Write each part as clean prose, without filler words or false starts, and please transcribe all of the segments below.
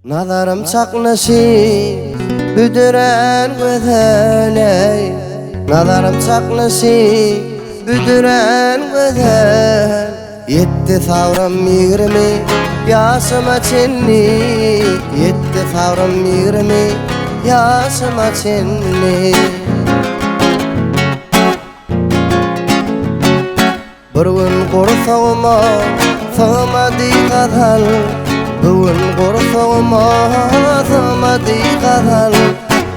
Nazarım çaknaşy büdüren gözeley, nazarım çaknaşy büdüren gözel. Yetti savrum 20 yaşıma çenli, yetti savrum 20 yaşıma çenli. Bir gün gorsagma sığmady gazal, bugün gorsagma sığmady gazal.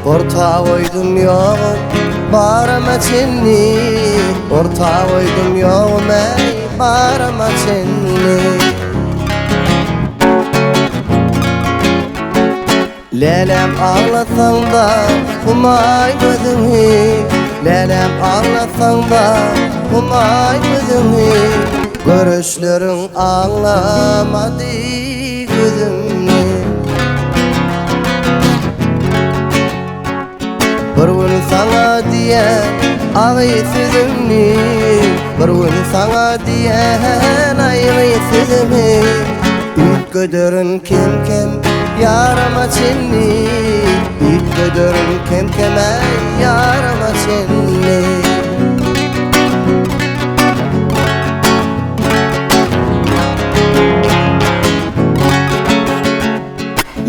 Orta koydum yoğun barama çenli, orta koydum yoğun ey barama çenli. Lelem ağlasan da kumay gözümü, lelem ağlasan da kumay gözümü. Görüşlerin ağlamadı gözümü. Bir gün sana diyen ağay sözümü, bir gün sana diyen ağay sözümü. Üt gödürün kim kim yarama çenli, üt gödürün kim kim ey yarama çenli.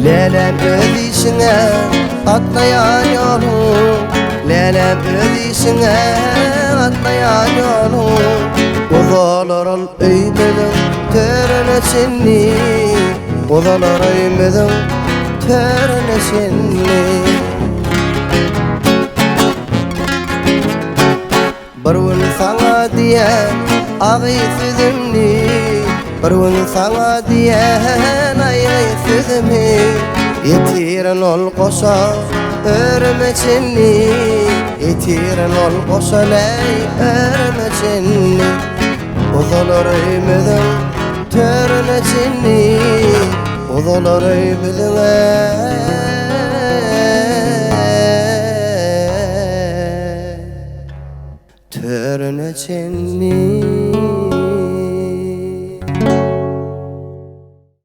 Lelem öz işine atlayan yolum, lelem öz işine atlayan yolum. Ozalarım öymedin törüne çenli, ozalar öymedin törüne çenli. Bir gün sana diyen ağay sözümni, bir gün sana diyen ağay sözümni. Yetiren ol koşa örme çenli, yetiren ol koşa ey örme çenli. Ozalar öymedin törüne çenli, ozalar öymedin törüne çenli.